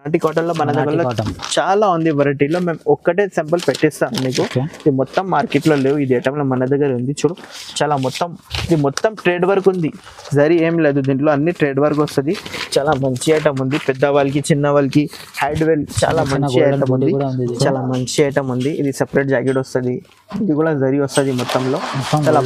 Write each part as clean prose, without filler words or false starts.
Marathi cotton లో మన దగ్గర చాలా ఉంది వెరైటీలో. మేము ఒక్కటే సింపుల్ పెట్టిస్తాం మీకు. ఇది మొత్తం మార్కెట్ లో లేవు, ఇది ఐటమ్ లో మన దగ్గర ఉంది. చూడు చాలా మొత్తం ఇది మొత్తం ట్రేడ్ వర్క్ ఉంది, జరీ ఏం లేదు దీంట్లో, అన్ని ట్రేడ్ వర్క్ వస్తుంది. చాలా మంచి ఐటమ్ ఉంది, పెద్ద వాళ్ళకి చిన్న వాళ్ళకి హ్యాండ్ వెల్ చాలా మంచి ఐటమ్ ఉంది, చాలా మంచి ఐటమ్ ఉంది. ఇది సెపరేట్ జాకెట్ వస్తుంది, ఇది కూడా జరీ వస్తుంది మొత్తంలో. చాలా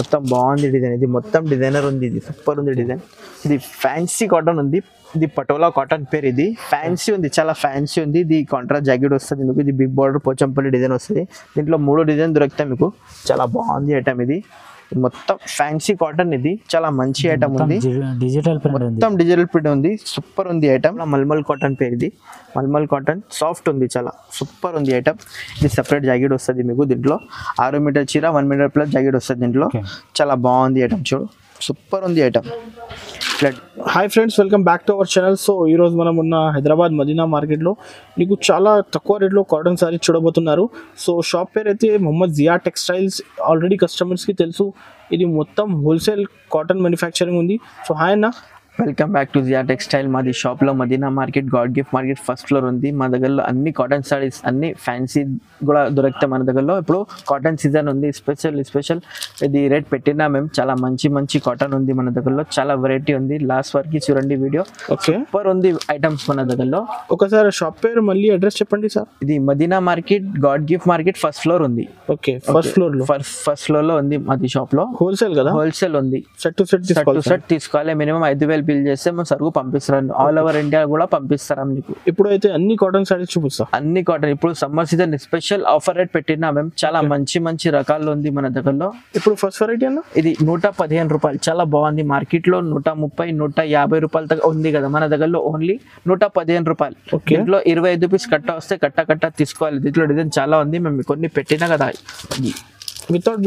మొత్తం బాగుంది డిజైన్, ఇది మొత్తం డిజైనర్ ఉంది, ఇది సూపర్ ఉంది డిజైన్. ఇది ఫ్యాన్సీ కాటన్ ఉంది, ఇది పటోలా కాటన్ పేరు. ఇది ఫ్యాన్సీ ఉంది, చాలా ఫ్యాన్సీ ఉంది. ఇది కాంట్రాస్ట్ జాకెట్ వస్తుంది మీకు, ఇది బిగ్ బార్డర్ పోచంపల్లి డిజైన్ వస్తుంది. దీంట్లో 3 డిజైన్ దొరుకుతాయి మీకు. చాలా బాగుంది ఐటమ్ ఇది, మొత్తం ఫ్యాన్సీ కాటన్. ఇది చాలా మంచి ఐటమ్ ఉంది, డిజిటల్ మొత్తం డిజిటల్ ప్రింట్ ఉంది, సూపర్ ఉంది ఐటమ్. మల్మల్ కాటన్ పేరు ఇది, మల్మల్ కాటన్ సాఫ్ట్ ఉంది, చాలా సూపర్ ఉంది ఐటమ్. ఇది సెపరేట్ జాకెట్ వస్తుంది మీకు. దీంట్లో 6 మీటర్ చీర 1 మీటర్ ప్లస్ జాకెట్ వస్తుంది దీంట్లో. చాలా బాగుంది ఐటమ్, చూడు సూపర్ ఉంది item. Hi friends, welcome back to our channel. So ఈరోజు మనం ఉన్న హైదరాబాద్ మదీనా మార్కెట్లో మీకు చాలా తక్కువ రేట్లో కాటన్ సారీస్ చూడబోతున్నారు. సో షాప్ పేరు అయితే మొహమ్మద్ జియా టెక్స్టైల్స్. ఆల్రెడీ కస్టమర్స్కి తెలుసు, ఇది మొత్తం హోల్సేల్ కాటన్ మ్యానుఫ్యాక్చరింగ్ ఉంది. సో హాయ్ అన్న, welcome back to Zia textile. మాది షాప్లో Madina market, god gift market first floor ఉంది. మా దగ్గరలో అన్ని కాటన్ సారీస్, అన్ని ఫ్యాన్సీ కూడా దొరుకుతాయి మన దగ్గరలో. ఇప్పుడు కాటన్ సీజన్ ఉంది, స్పెషల్ ఇది రేట్ పెట్టినా మేము. చాలా మంచి కాటన్ ఉంది మన దగ్గరలో, చాలా వెరైటీ ఉంది. లాస్ట్ వరకు చూడండి వీడియో, సూపర్ ఉంది ఐటమ్స్ మన దగ్గరలో. ఒకసారి షాప్ పేరు మళ్ళీ అడ్రస్ చెప్పండి సార్. ఇది Madina market, god gift market first floor ఉంది. ఓకే, ఫస్ట్ ఫ్లోర్ లో ఉంది మాది షాప్ లో. హోల్సేల్ కదా? హోల్సేల్ ఉంది. సెట్ టు సెట్ తీసుకోవాలి, మినిమం 5,000 బిల్ చేస్తే మేము సరుకు పంపిస్తాం. ఆల్ ఓవర్ ఇండియా కూడా పంపిస్తాం మీకు. ఇప్పుడు అయితే అన్ని కాటన్ సారీస్ చూపిస్తాం, అన్ని కాటన్. ఇప్పుడు summer season special offer rate పెట్టినా మేము. చాలా మంచి రకాలు ఉంది మన దగ్గరలో. ఇప్పుడు ఫస్ట్ వెరైటీ అన్న, ఇది 115 రూపాయలు, చాలా బాగుంది. మార్కెట్ లో 130, 150 రూపాయలు దాకా ఉంది కదా, మన దగ్గరలో ఓన్లీ 115 రూపాయలు. దీంట్లో 25 రూపీస్ కట్ట వస్తే కట్ట తీసుకోవాలి. దీంట్లో డిజైన్ చాలా ఉంది, మేము కొన్ని పెట్టినా కదా. వితౌట్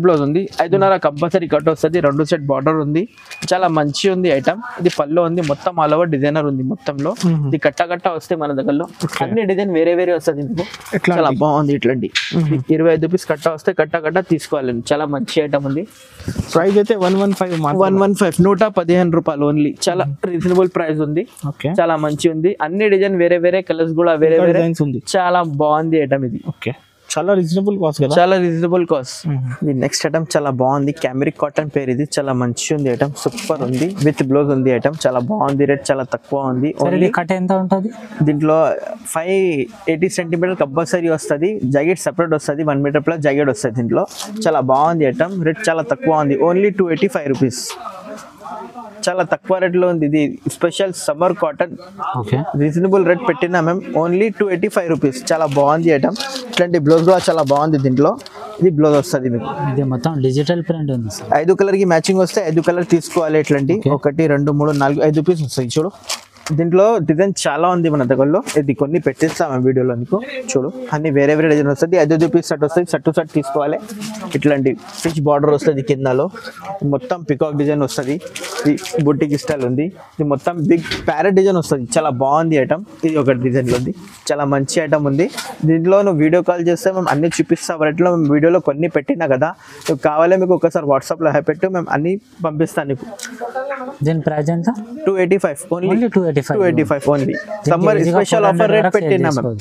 బ్లౌజ్ ఉంది. 5.5 కంపల్సరీ కట్ వస్తుంది. 2 సెట్ బార్డర్ ఉంది, చాలా మంచి ఉంది ఐటమ్. ఇది పల్లో ఉంది, మొత్తం ఆల్ ఓవర్ డిజైనర్ ఉంది మొత్తంలో. ఇది కట్ట వస్తే మన దగ్గరలో అన్ని డిజైన్ వేరే వస్తుంది. చాలా బాగుంది ఇట్లాంటి. 25 రూపీస్ కట్ట వస్తే కట్ట తీసుకోవాలి. చాలా మంచి ఐటమ్ ఉంది. ప్రైస్ అయితే 115 115 రూపాయలు ఓన్లీ. చాలా రీజనబుల్ ప్రైస్ ఉంది, చాలా మంచి ఉంది. అన్ని డిజైన్ వేరే కలర్స్ కూడా వేరే ఉంది. చాలా బాగుంది ఐటమ్ ఇది. ఓకే, చాలా రీజనబుల్ కాస్ట్ కదా? చాలా రీజనబుల్ కాస్ట్. ఇది నెక్స్ట్ ఐటమ్ చాలా బాగుంది, క్యామరిక్ కాటన్ పేరు. ఇది చాలా మంచి ఉంది ఐటమ్, సూపర్ ఉంది. విత్ బ్లౌజ్ ఉంది ఐటమ్, చాలా బాగుంది. రేట్ చాలా తక్కువ ఉంది. కట్ ఎంత ఉంటుంది? దీంట్లో 580 సెంటీమీటర్ కంపల్సరీ వస్తుంది. జాకెట్ సెపరేట్ వస్తుంది, 1 మీటర్ ప్లస్ జాకెట్ వస్తుంది దీంట్లో. చాలా బాగుంది ఐటమ్, రేట్ చాలా తక్కువ ఉంది. ఓన్లీ 285 రూపీస్, చాలా తక్కువ రేట్ లో ఉంది. ఇది special summer cotton, reasonable rate పెట్టినా మేము. ఓన్లీ 285 రూపీస్, చాలా బాగుంది ఐటమ్. ఇట్లాంటి బ్లౌజ్ కూడా చాలా బాగుంది దీంట్లో. ఇది బ్లౌజ్ వస్తుంది మీకు. ఇది మొత్తం డిజిటల్ ప్రింట్ ఉంది. 5 కలర్ కి మ్యాచింగ్ వస్తే 5 కలర్ తీసుకోవాలి. ఇట్లాంటి 1 2 3 4 5 రూపీస్ వస్తాయి. చూడు దీంట్లో డిజైన్ చాలా ఉంది మన దగ్గరలో. ఇది కొన్ని పెట్టిస్తాం వీడియోలో నీకు. చూడు అన్ని వేరే డిజైన్ వస్తుంది. 5 రూపీస్ సెట్ వస్తుంది, సెట్ టు సెట్ తీసుకోవాలి. ఇట్లాంటి ఫిష్ బార్డర్ వస్తుంది కిందలో, మొత్తం పికాక్ డిజైన్ వస్తుంది. ఇది బుట్టిక్ స్టైల్ ఉంది. ఇది మొత్తం బిగ్ ప్యారెట్ డిజైన్ వస్తుంది, చాలా బాగుంది ఐటమ్. ఇది ఒక డిజైన్ ఉంది, చాలా మంచి ఐటమ్ ఉంది. దీంట్లో నువ్వు వీడియో కాల్ చేస్తే మేము అన్ని చూపిస్తాం. రేట్లో మేము వీడియోలో కొన్ని పెట్టినా కదా, నువ్వు కావాలే మీకు ఒకసారి వాట్సాప్లో పెట్టు, మేము అన్ని పంపిస్తాను నీకు. దీని ప్రైస్ ఎంత? 285 only. 285 only. Summer special offer rate పెట్టినా మేము.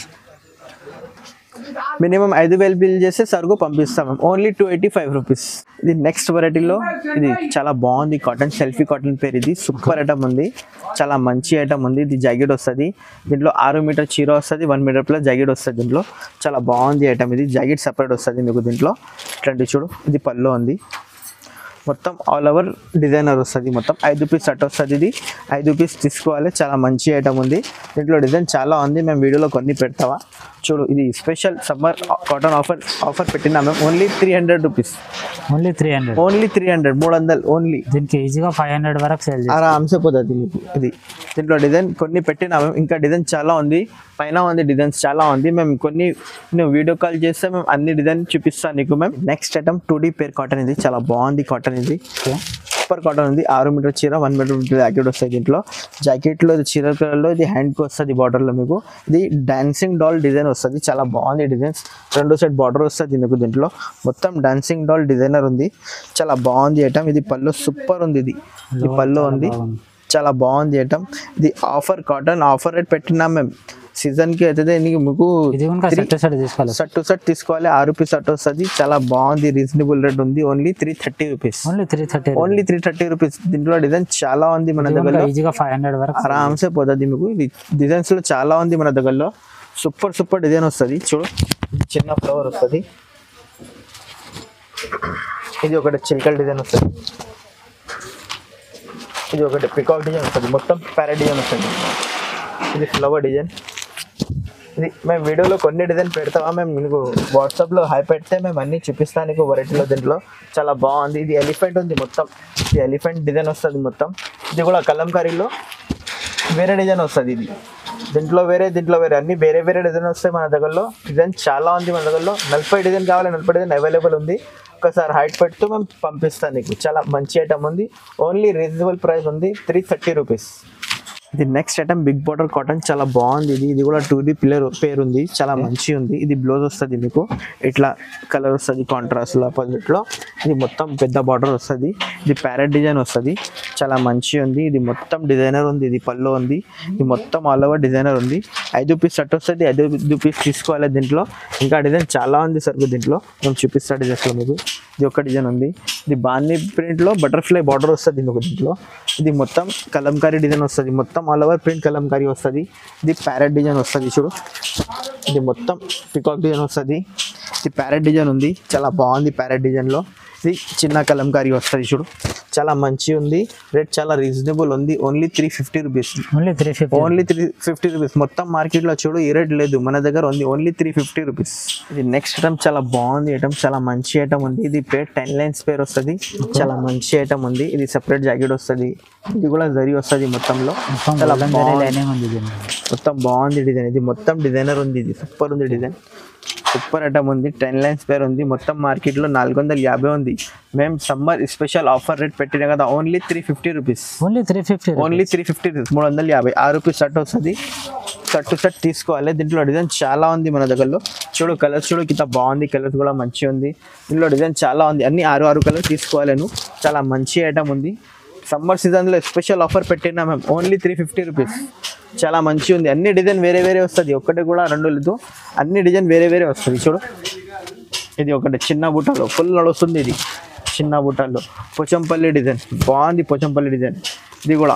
మినిమం 5,000 బిల్ చేస్తే సరుకు పంపిస్తాం మేము. Only 285 rupees. ఇది నెక్స్ట్ వెరైటీలో ఇది చాలా బాగుంది కాటన్, సెల్ఫీ కాటన్ పేరు. ఇది సూపర్ ఐటమ్ ఉంది, చాలా మంచి ఐటమ్ ఉంది. ఇది జాకెట్ వస్తుంది. దీంట్లో 6 మీటర్ చీర వస్తుంది, 1 మీటర్ ప్లస్ జాకెట్ వస్తుంది దీంట్లో. చాలా బాగుంది ఐటమ్ ఇది. జాకెట్ సపరేట్ వస్తుంది మీకు దీంట్లో. ఇట్లాంటి చూడు, ఇది పల్లో ఉంది, మొత్తం ఆల్ ఓవర్ డిజైనర్ వస్తుంది. మొత్తం 5 రూపీస్ సెట్ వస్తుంది. ఇది 5 రూపీస్ తీసుకోవాలి. చాలా మంచి ఐటమ్ ఉంది. దీంట్లో డిజైన్ చాలా ఉంది, మేము వీడియోలో కొన్ని పెడతావా. చూడు ఇది స్పెషల్ సమ్మర్ కాటన్ ఆఫర్ పెట్టినా మేము. Only 300 rupees. Only 300 300 only. దీనికి ఈజీగా 500 వరకు సేల్ ఆరామ్సే పోతుంది మీకు. ఇది దీంట్లో డిజైన్ కొన్ని పెట్టినా మేము. ఇంకా డిజైన్ చాలా ఉంది, పైన ఉంది డిజైన్స్ చాలా ఉంది. మేము కొన్ని నువ్వు వీడియో కాల్ చేస్తే మేము అన్ని డిజైన్ చూపిస్తాను నీకు మేము. నెక్స్ట్ ఐటమ్ 2D పేర్ కాటన్. ఇది చాలా బాగుంది కాటన్. ఇది సూపర్ కాటన్ ఉంది. 6 మీటర్ చీర, 1 మీటర్ జాకెట్ వస్తుంది దీంట్లో. జాకెట్లో ఇది చీర కలర్లో, ఇది హ్యాండ్కి వస్తుంది బార్డర్లో మీకు. ఇది డాన్సింగ్ డాల్ డిజైన్ వస్తుంది, చాలా బాగుంది డిజైన్స్. 2 సెట్ బార్డర్ వస్తుంది మీకు దీంట్లో. మొత్తం డాన్సింగ్ డాల్ డిజైనర్ ఉంది, చాలా బాగుంది ఐటమ్. ఇది పళ్ళు సూపర్ ఉంది. ఇది పళ్ళు ఉంది, చాలా బాగుంది ఐటమ్. ఇది ఆఫర్ కాటన్ ఆఫర్ రేట్ పెట్టినా మేము సీజన్కి అయితే మీకు ఇది కూడా సెట్ తీసుకోవాలి. షర్ట్ టు షర్ట్ తీసుకోవాలి. 6 రూపీస్ షర్ట్ వస్తుంది. చాలా బాగుంది, రీజనబుల్ రేట్ ఉంది. Only 330 rupees. Only 330 rupees. దీంట్లో డిజైన్ చాలా ఉంది మన దగ్గర. ఈజీగా 500 వరకు ఆరామ్సే పోతుంది మీకు. ఇది డిజైన్స్ లో చాలా ఉంది మన దగ్గరలో. సూపర్ డిజైన్ వస్తుంది. చూడు, చిన్న ఫ్లవర్ వస్తుంది. ఇది ఒకటి చిల్కల్ డిజైన్ వస్తుంది. ఇది ఒకటి పికాక్ డిజైన్ వస్తుంది. మొత్తం ప్యారెట్ డిజైన్ వస్తుంది. ఇది ఫ్లవర్ డిజైన్. ఇది మేము వీడియోలో కొన్ని డిజైన్ పెడతామా, మేము మీకు వాట్సాప్లో హై పెడితే మేము అన్నీ చూపిస్తాను నీకు వెరైటీలో. దీంట్లో చాలా బాగుంది. ఇది ఎలిఫెంట్ ఉంది మొత్తం. ఇది ఎలిఫెంట్ డిజైన్ వస్తుంది మొత్తం. ఇది కూడా కలంకారీలో వేరే డిజైన్ వస్తుంది. ఇది దీంట్లో వేరే అన్ని వేరే డిజైన్ వస్తాయి మన దగ్గరలో. డిజైన్ చాలా ఉంది మన దగ్గరలో. 40 డిజైన్ కావాలి, 40 డిజైన్ అవైలబుల్ ఉంది. ఒకసారి హైట్ పెడుతూ మేము పంపిస్తాను నీకు. చాలా మంచి ఐటమ్ ఉంది. ఓన్లీ రీజనబుల్ ప్రైస్ ఉంది, 330 రూపీస్. ఇది next item big border cotton. చాలా బాగుంది. ఇది కూడా 2D పేరు ఉంది. చాలా మంచి ఉంది. ఇది బ్లౌజ్ వస్తుంది మీకు ఇట్లా కలర్ వస్తుంది కాంట్రాస్ట్ లో ఆపోజిట్లో. ఇది మొత్తం పెద్ద బార్డర్ వస్తుంది. ఇది ప్యారెట్ డిజైన్ వస్తుంది. చాలా మంచి ఉంది. ఇది మొత్తం డిజైనర్ ఉంది. ఇది పళ్ళు ఉంది. ఇది మొత్తం ఆల్ ఓవర్ డిజైనర్ ఉంది. 5 రూపీస్ షర్ట్ వస్తుంది. 5 రూపీస్ తీసుకోవాలి. దీంట్లో ఇంకా డిజైన్ చాలా ఉంది సార్. దీంట్లో మేము చూపిస్తా డిజైన్స్లో మీకు. ఇది ఒక డిజైన్ ఉంది. ఇది బాందీ ప్రింట్లో బటర్ఫ్లై బార్డర్ వస్తుంది మీకు దీంట్లో. ఇది మొత్తం కలంకారీ డిజైన్ వస్తుంది. మొత్తం ఆల్ ఓవర్ ప్రింట్ కలంకారీ వస్తుంది. ఇది ప్యారెట్ డిజైన్ వస్తుంది. చూడు, ఇది మొత్తం పికాక్ డిజైన్ వస్తుంది. ఇది ప్యారెట్ డిజైన్ ఉంది. చాలా బాగుంది ప్యారెట్ డిజైన్లో. ఇది చిన్న కలంకారీ వస్తుంది. చూడు, చాలా మంచి ఉంది. రేట్ చాలా రీజనబుల్ ఉంది. Only 350 rupees. Only 350 rupees. మొత్తం మార్కెట్లో చూడు ఈ రేట్ లేదు, మన దగ్గర ఉంది. Only 350 rupees. ఇది నెక్స్ట్ ఐటమ్ చాలా బాగుంది ఐటమ్. చాలా మంచి ఐటమ్ ఉంది. ఇది పేరు 10 లైన్స్ పేరు వస్తుంది. చాలా మంచి ఐటమ్ ఉంది. ఇది సెపరేట్ జాకెట్ వస్తుంది. ఇది కూడా జరీ వస్తుంది మొత్తంలో. చాలా మొత్తం బాగుంది డిజైన్. ఇది మొత్తం డిజైనర్ ఉంది. ఇది సూపర్ ఉంది డిజైన్. సూపర్ ఐటమ్ ఉంది. 10 లైన్స్ పేరు ఉంది. మొత్తం మార్కెట్లో 450 ఉంది. మేము సమ్మర్ స్పెషల్ ఆఫర్ రేట్ పెట్టినా కదా, only 350 rupees. Only 350 rupees. 350. 6 rupees shirt వస్తుంది. షర్ట్ టు షర్ట్ తీసుకోవాలి. దీంట్లో డిజైన్ చాలా ఉంది మన దగ్గరలో. చూడు కలర్స్ చూడు కింద బాగుంది. కలర్స్ కూడా మంచిగా ఉంది. దీంట్లో డిజైన్ చాలా ఉంది. అన్ని 6 కలర్స్ తీసుకోవాలి నువ్వు. చాలా మంచి ఐటమ్ ఉంది. సమ్మర్ సీజన్లో స్పెషల్ ఆఫర్ పెట్టినా మేము. Only 350 rupees. చాలా మంచి ఉంది. అన్ని డిజైన్ వేరే వస్తుంది. ఒక్కటి కూడా 2 లేదు. అన్ని డిజైన్ వేరే వస్తుంది. చూడు, ఇది ఒకటి చిన్న బుట్టలో ఫుల్ నడుస్తుంది. ఇది చిన్న బుట్టలో పోచంపల్లి డిజైన్ బాగుంది. పోచంపల్లి డిజైన్. ఇది కూడా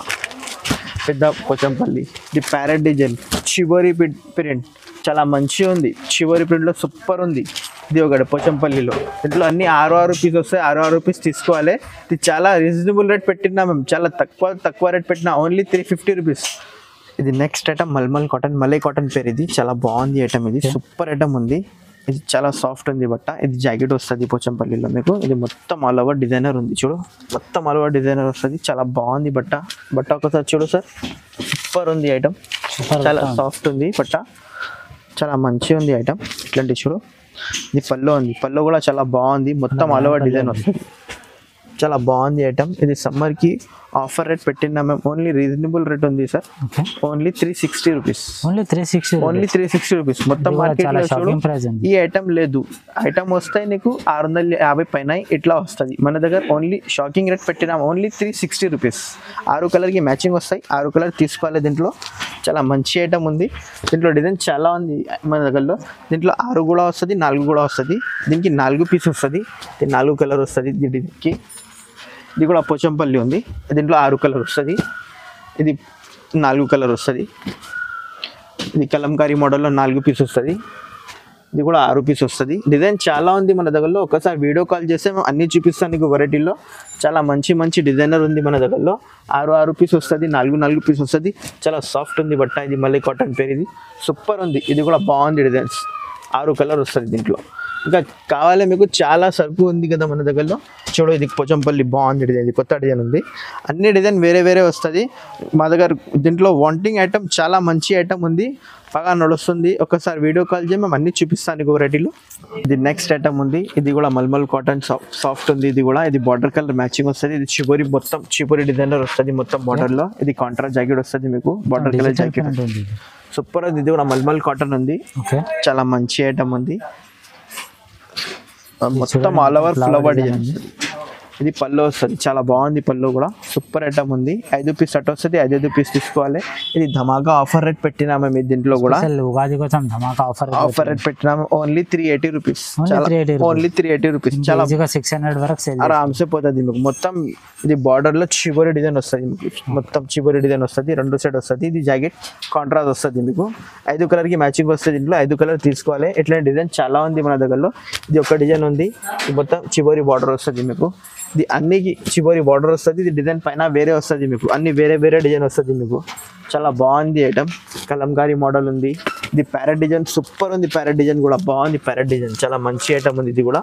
పెద్ద పోచంపల్లి. ఇది ప్యారెట్ డిజైన్. చివరి ప్రింట్ చాలా మంచిగా ఉంది. చివరి ప్రింట్లో సూపర్ ఉంది. ఇది ఒకటి పోచంపల్లిలో. దీంట్లో అన్ని 6 రూపీస్ వస్తాయి. 6 రూపీస్ తీసుకోవాలి. ఇది చాలా రీజనబుల్ రేట్ పెట్టినా మేము. చాలా తక్కువ రేట్ పెట్టినా. Only 350 rupees. ఇది next item mulmul cotton. Malai cotton పేరు. ఇది చాలా బాగుంది ఐటమ్. ఇది సూపర్ ఐటమ్ ఉంది. ఇది చాలా సాఫ్ట్ ఉంది బట్ట. ఇది జాకెట్ వస్తుంది పోచంపల్లిలో మీకు. ఇది మొత్తం ఆల్ ఓవర్ డిజైనర్ ఉంది. చూడు, మొత్తం ఆల్ ఓవర్ డిజైనర్ వస్తుంది. చాలా బాగుంది బట్ట. ఒకసారి చూడు సార్, సూపర్ ఉంది ఐటమ్. చాలా సాఫ్ట్ ఉంది బట్ట. చాలా మంచిగా ఉంది ఐటమ్. ఇట్లాంటి చూడు, ఇది పళ్ళు ఉంది. పళ్ళు కూడా చాలా బాగుంది. మొత్తం ఆల్ ఓవర్ డిజైన్ వస్తుంది. చాలా బాగుంది ఐటమ్. ఇది సమ్మర్కి ఆఫర్ రేట్ పెట్టినా మేము. ఓన్లీ రీజనబుల్ రేట్ ఉంది sir. Only 360 rupees. Only 360 rupees. మొత్తం మార్కెట్లో చూడు ఈ ఐటమ్ లేదు. ఐటమ్ వస్తాయి నీకు 650 పైన ఇట్లా వస్తుంది. మన దగ్గర ఓన్లీ షాకింగ్ రేట్ పెట్టినాం. Only 360 rupees. 6 కలర్కి మ్యాచింగ్ వస్తాయి. 6 కలర్ తీసుకోవాలి. దీంట్లో చాలా మంచి ఐటమ్ ఉంది. దీంట్లో డిజైన్ చాలా ఉంది మన దగ్గరలో. దీంట్లో 6 కూడా వస్తుంది, 4 కూడా వస్తుంది. దీనికి 4 పీస్ వస్తుంది. 4 కలర్ వస్తుంది దీనికి. ఇది కూడా పోచంపల్లి ఉంది. దీంట్లో 6 కలర్ వస్తుంది. ఇది 4 కలర్ వస్తుంది. ఇది కలంకారీ మోడల్లో 4 పీస్ వస్తుంది. ఇది కూడా 6 పీస్ వస్తుంది. డిజైన్ చాలా ఉంది మన దగ్గరలో. ఒకసారి వీడియో కాల్ చేస్తే మేము అన్నీ చూపిస్తాను నీకు వెరైటీలో. చాలా మంచి డిజైనర్ ఉంది మన దగ్గరలో. 6 పీస్ వస్తుంది. 4 పీస్ వస్తుంది. చాలా సాఫ్ట్ ఉంది బట్ట. ఇది మళ్ళీ కాటన్ పేరు. ఇది సూపర్ ఉంది. ఇది కూడా బాగుంది డిజైన్స్. 6 కలర్ వస్తుంది దీంట్లో. ఇంకా కావాలి మీకు చాలా సరుకు ఉంది కదా మన దగ్గరలో. చూడు, ఇది పోచంపల్లి బాగుంది డిజైన్. ఇది కొత్త డిజైన్ ఉంది. అన్ని డిజైన్ వేరే వస్తుంది మా దగ్గర. దీంట్లో వాంటింగ్ ఐటమ్ చాలా మంచి ఐటమ్ ఉంది. బాగా నడుస్తుంది. ఒకసారి వీడియో కాల్ చేసి మేము అన్ని చూపిస్తాను నీకు వెరైటీలో. ఇది నెక్స్ట్ ఐటమ్ ఉంది. ఇది కూడా మల్మల్ కాటన్ సాఫ్ట్ ఉంది. ఇది కూడా ఇది బార్డర్ కలర్ మ్యాచింగ్ వస్తుంది. ఇది చివరి మొత్తం చివరి డిజైనర్ వస్తుంది మొత్తం బార్డర్లో. ఇది కాంట్రాస్ట్ జాకెట్ వస్తుంది మీకు. బార్డర్ కలర్ జాకెట్ సూపర్ ఉంది. ఇది కూడా మల్మల్ కాటన్ ఉంది. చాలా మంచి ఐటమ్ ఉంది. మొత్తం ఆల్ ఓవర్ ఫ్లవర్ డిజైన్. ఇది పళ్ళు వస్తుంది, చాలా బాగుంది పళ్ళు కూడా, సూపర్ ఐటమ్ ఉంది. 5 పీస్ సెట్ వస్తుంది, 5 పీస్ తీసుకోవాలి. ఇది ధమాకా ఆఫర్ రేట్ పెట్టినాము మీ దీంట్లో కూడా, అసలు ఉగాది కోసం ధమాకా ఆఫర్ రేట్ పెట్టినాము. Only 380 rupees, Only 380 rupees. Only 380 rupees. చాలా ఈజీగా 600 వరకు సేల్ ఆరామ్సే పోతుంది మీకు. మొత్తం ఇది బార్డర్ లో చివరి డిజైన్ వస్తుంది మీకు, మొత్తం చివరి డిజైన్ వస్తుంది, 2 సెట్ వస్తుంది. ఇది జాకెట్ కాంట్రాస్ట్ వస్తుంది మీకు, 5 కలర్ కి మ్యాచింగ్ వస్తుంది. ఇంట్లో 5 కలర్ తీసుకోవాలి. ఇట్లాంటి డిజైన్ చాలా ఉంది మన దగ్గరలో. ఇది ఒక డిజైన్ ఉంది, ఇది మొత్తం చివరి బార్డర్ వస్తుంది మీకు. ఇది అన్నికి చివరి బార్డర్ వస్తుంది. ఇది డిజైన్ పైన వేరే వస్తుంది మీకు, అన్ని వేరే వేరే డిజైన్ వస్తుంది మీకు. చాలా బాగుంది ఐటమ్, కలంకారీ మోడల్ ఉంది. ఇది ప్యారెట్ డిజైన్ సూపర్ ఉంది, ప్యారెట్ డిజైన్ కూడా బాగుంది. ప్యారెట్ డిజైన్ చాలా మంచి ఐటమ్ ఉంది. ఇది కూడా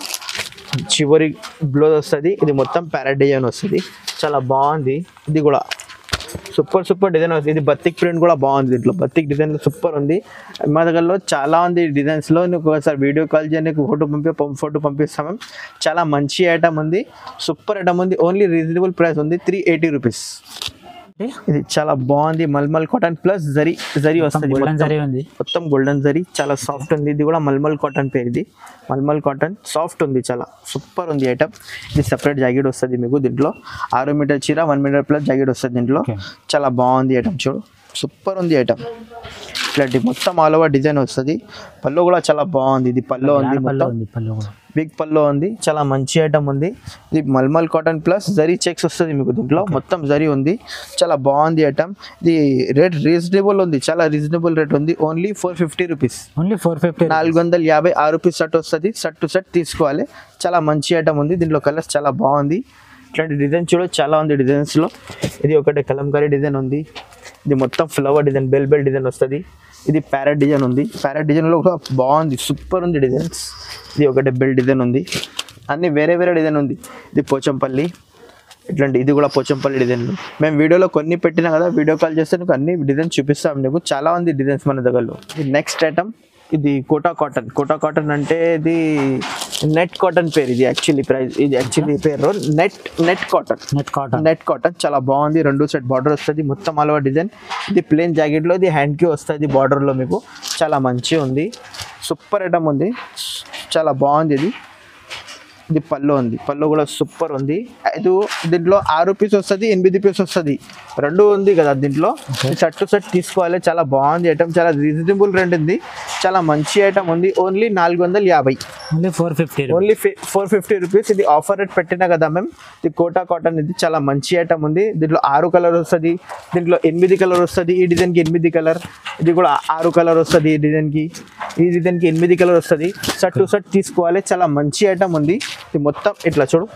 చివరి బ్లౌజ్ వస్తుంది, ఇది మొత్తం ప్యారెట్ డిజైన్ వస్తుంది, చాలా బాగుంది. ఇది కూడా సూపర్ డిజైన్ వస్తుంది. ఇది బతిక్ ప్రింట్ కూడా బాగుంది, దీంట్లో బతిక్ డిజైన్ సూపర్ ఉంది. మా దగ్గరలో చాలా ఉంది డిజైన్స్లో. నీకు ఒకసారి వీడియో కాల్ చేయండి, నీకు ఫోటో పంపిస్తాము. చాలా మంచి ఐటమ్ ఉంది, సూపర్ ఐటమ్ ఉంది. ఓన్లీ రీజనబుల్ ప్రైస్ ఉంది, 380 రూపీస్. ఇది చాలా బాగుంది, మల్మల్ కాటన్ ప్లస్ జరీ వస్తుంది, మొత్తం గోల్డెన్ జరీ, చాలా సాఫ్ట్ ఉంది. ఇది కూడా మల్మల్ కాటన్ పేరు, ఇది మల్మల్ కాటన్ సాఫ్ట్ ఉంది, చాలా సూపర్ ఉంది ఐటమ్. ఇది సెపరేట్ జాకెట్ వస్తుంది మీకు దీంట్లో, 6 మీటర్ చీర 1 మీటర్ ప్లస్ జాకెట్ వస్తుంది దీంట్లో. చాలా బాగుంది ఐటమ్, చూడు సూపర్ ఉంది ఐటమ్. ఇట్లాంటి మొత్తం ఆల్ ఓవర్ డిజైన్ వస్తుంది. పళ్ళు కూడా చాలా బాగుంది, ఇది పళ్ళు ఉంది, మొత్తం బిగ్ పళ్ళు ఉంది, చాలా మంచి ఐటమ్ ఉంది. ఇది mulmul cotton plus zari checks వస్తుంది మీకు దీంట్లో, మొత్తం జరీ ఉంది, చాలా బాగుంది ఐటమ్. ఇది రేట్ రీజనబుల్ ఉంది, చాలా రీజనబుల్ రేట్ ఉంది. ఓన్లీ 450 రూపీస్, 450 6 పీస్ సెట్ వస్తుంది. సెట్ టు సెట్ తీసుకోవాలి. చాలా మంచి ఐటమ్ ఉంది, దీంట్లో కలర్స్ చాలా బాగుంది. ఇట్లాంటి డిజైన్ చూడ చాలా ఉంది డిజైన్స్లో. ఇది ఒకటి కలంకారీ డిజైన్ ఉంది, ఇది మొత్తం ఫ్లవర్ డిజైన్, బెల్ డిజైన్ వస్తుంది. ఇది ప్యారెట్ డిజైన్ ఉంది, ప్యారెట్ డిజైన్లో కూడా బాగుంది, సూపర్ ఉంది డిజైన్స్. ఇది ఒకటి బెల్ డిజైన్ ఉంది, అన్ని వేరే వేరే డిజైన్ ఉంది. ఇది పోచంపల్లి, ఇట్లాంటి ఇది కూడా పోచంపల్లి డిజైన్లు. మేము వీడియోలో కొన్ని పెట్టినా కదా, వీడియో కాల్ చేస్తే నీకు అన్ని డిజైన్స్ చూపిస్తాం నీకు. చాలా ఉంది డిజైన్స్ మన దగ్గరలో. ఇది నెక్స్ట్ ఐటమ్, ఇది కోటా కాటన్ అంటే ఇది నెట్ కాటన్ పేరు. ఇది యాక్చువల్లీ ప్రైస్, ఇది యాక్చువల్లీ పేరు నెట్ కాటన్. చాలా బాగుంది, 2 సెట్ బార్డర్ వస్తుంది, మొత్తం ఆల్ ఓవర్ డిజైన్. ఇది ప్లేన్ జాకెట్లో, ఇది హ్యాండ్ కి వస్తుంది బార్డర్లో మీకు. చాలా మంచిగా ఉంది, సూపర్ ఐటమ్ ఉంది, చాలా బాగుంది. ఇది పళ్ళు ఉంది, పళ్ళు కూడా సూపర్ ఉంది. దీంట్లో 6 పీస్ వస్తుంది, 8 పీస్ వస్తుంది, 2 ఉంది కదా దీంట్లో. సెట్ టు సెట్ తీసుకోవాలి, చాలా బాగుంది ఐటమ్, చాలా రీజనబుల్ రేట్ ఉంది, చాలా మంచి ఐటమ్ ఉంది. Only 450, only 450 rupees. ఇది ఆఫర్ రేట్ పెట్టినా కదా మేము. ఇది కోటా కాటన్, ఇది చాలా మంచి ఐటమ్ ఉంది. దీంట్లో 6 కలర్ వస్తుంది, దీంట్లో 8 కలర్ వస్తుంది. ఈ డిజైన్కి 8 కలర్, ఇది కూడా 6 కలర్ వస్తుంది. ఈ డిజైన్కి 8 కలర్ వస్తుంది. సెట్ టు సెట్ తీసుకోవాలి, చాలా మంచి ఐటమ్ ఉంది. ఇది మొత్తం ఇట్లా చూడు,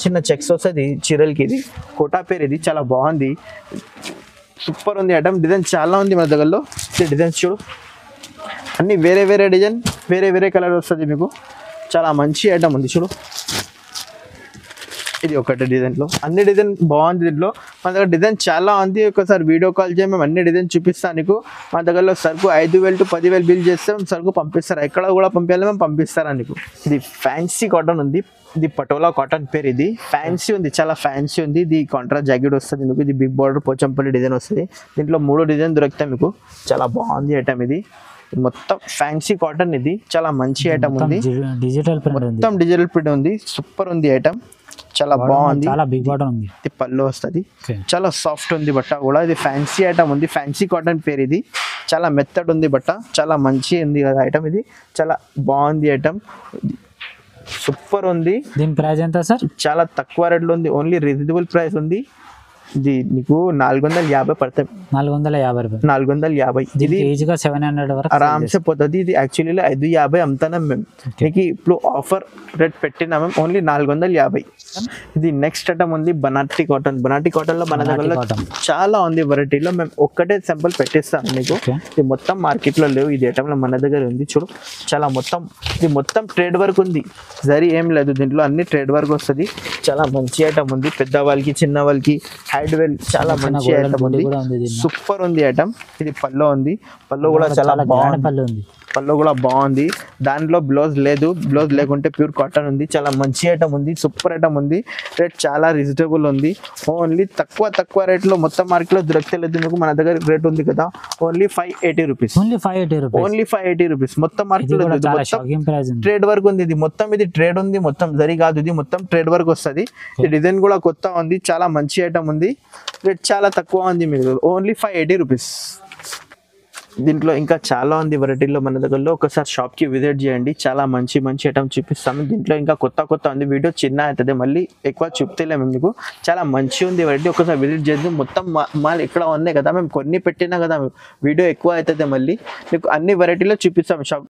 చిన్న చెక్స్ వస్తుంది చీరలకి. ఇది కోటా పేరు, ఇది చాలా బాగుంది, సూపర్ ఉంది ఐటమ్. డిజైన్ చాలా ఉంది మన దగ్గరలో. ఇది డిజైన్స్ చూడు, అన్ని వేరే వేరే డిజైన్, వేరే వేరే కలర్ వస్తుంది మీకు. చాలా మంచి ఐటమ్ ఉంది చూడు. ఇది ఒకటి డిజైన్లో, అన్ని డిజైన్ బాగుంది. దీంట్లో మన దగ్గర డిజైన్ చాలా ఉంది. ఒకసారి వీడియో కాల్ చేయం, మేము అన్ని డిజైన్ చూపిస్తాను నీకు. మన దగ్గరలో సరుకు 5,000 to 10,000 బిల్ చేస్తే సరుకు పంపిస్తారు, ఎక్కడ కూడా పంపించాలి మేము, పంపిస్తారా నీకు. ఇది ఫ్యాన్సీ కాటన్ ఉంది, ఇది పటోలా కాటన్ పేరు. ఇది ఫ్యాన్సీ ఉంది, చాలా ఫ్యాన్సీ ఉంది. ఇది కాంట్రాస్ట్ జాకెట్ వస్తుంది మీకు. ఇది బిగ్ బార్డర్ పోచంపల్లి డిజైన్ వస్తుంది. దీంట్లో 3 డిజైన్ దొరుకుతాయి మీకు. చాలా బాగుంది ఐటమ్, ఇది మొత్తం ఫ్యాన్సీ కాటన్. ఇది చాలా మంచి ఐటమ్ ఉంది, డిజిటల్ ప్రింట్ ఉంది, సూపర్ ఉంది ఐటమ్, చాలా బాగుంది. చాలా బిగ్ బార్డర్ ఉంది. ఇది పళ్ళు వస్తుంది, చాలా సాఫ్ట్ ఉంది బట్ట కూడా. ఇది ఫ్యాన్సీ ఐటమ్ ఉంది, ఫ్యాన్సీ కాటన్ పేరు. ఇది చాలా మెత్తడ్ ఉంది బట్ట, చాలా మంచి ఉంది కదా ఐటమ్. ఇది చాలా బాగుంది ఐటమ్, సూపర్ ఉంది. దీని ప్రైస్ ఎంత సార్? చాలా తక్కువ రేట్లో ఉంది, ఓన్లీ రీజనబుల్ ప్రైస్ ఉంది. ఇది నీకు 450 పడతాయి, 450. ఇది ఈజీగా 700 వరకు ఆరామ్సే పోతుంది. ఇది యాక్చువల్లీ 550 అమ్ముతున్నాం మేము, నీకు ఇప్పుడు ఆఫర్ రేట్ పెట్టినా మేము, ఓన్లీ 450. ఇది నెక్స్ట్ ఐటమ్ ఉంది బనాటి కాటన్. బనాటి కాటన్ లో మన దగ్గర చాలా ఉంది వెరైటీలో. మేము ఒక్కటే సింపుల్ పెట్టిస్తాను మీకు. ఇది మొత్తం మార్కెట్ లో లేవు, ఇది ఐటమ్ లో మన దగ్గర ఉంది చూడు. చాలా ఇది మొత్తం ట్రేడ్ వర్క్ ఉంది, జరీ ఏం లేదు దీంట్లో, అన్ని ట్రేడ్ వర్క్ వస్తుంది. చాలా మంచి ఐటమ్ ఉంది, పెద్ద వాళ్ళకి చిన్న వాళ్ళకి హైడ్ వెల్, చాలా మంచి ఐటమ్ ఉంది, సూపర్ ఉంది ఐటమ్. ఇది పళ్ళు ఉంది, పళ్ళు కూడా చాలా బాగుంది. పళ్ళు కూడా బాగుంది. దాంట్లో బ్లౌజ్ లేదు, బ్లౌజ్ లేకుంటే ప్యూర్ కాటన్ ఉంది. చాలా మంచి ఐటమ్ ఉంది, సూపర్ ఐటమ్ ఉంది. రేట్ చాలా రీజనబుల్ ఉంది. ఓన్లీ తక్కువ రేట్లో మొత్తం మార్కెట్లో దొరకలేదు మీకు. మన దగ్గర రేట్ ఉంది కదా, only 580 rupees. Only 580 rupees. Only 580 rupees. మొత్తం ఇది మార్కెట్లో కూడా చాలా షాకింగ్ ప్రైస్ ఉంది. ట్రేడ్ వర్క్ ఉంది. ఇది మొత్తం ట్రేడ్ ఉంది, మొత్తం జరీ కాదు, ఇది మొత్తం ట్రేడ్ వర్క్ వస్తుంది. ఈ డిజైన్ కూడా కొత్త ఉంది, చాలా మంచి ఐటమ్ ఉంది. రేట్ చాలా తక్కువ ఉంది మీకు, ఓన్లీ 580 రూపీస్. దీంట్లో ఇంకా చాలా ఉంది వెరైటీలో మన దగ్గరలో. ఒకసారి షాప్కి విజిట్ చేయండి, చాలా మంచి ఐటమ్ చూపిస్తాము. దీంట్లో ఇంకా కొత్త ఉంది. వీడియో చిన్న అవుతుంది, మళ్ళీ ఎక్కువ చూపుతలేము మీకు. చాలా మంచి ఉంది వెరైటీ, ఒకసారి విజిట్ చేద్దాం. మొత్తం మాల్ ఇక్కడ ఉన్నాయి కదా, మేము కొన్ని పెట్టినా కదా, వీడియో ఎక్కువ అవుతుంది. మళ్ళీ మీకు అన్ని వెరైటీలో చూపిస్తాం. షాప్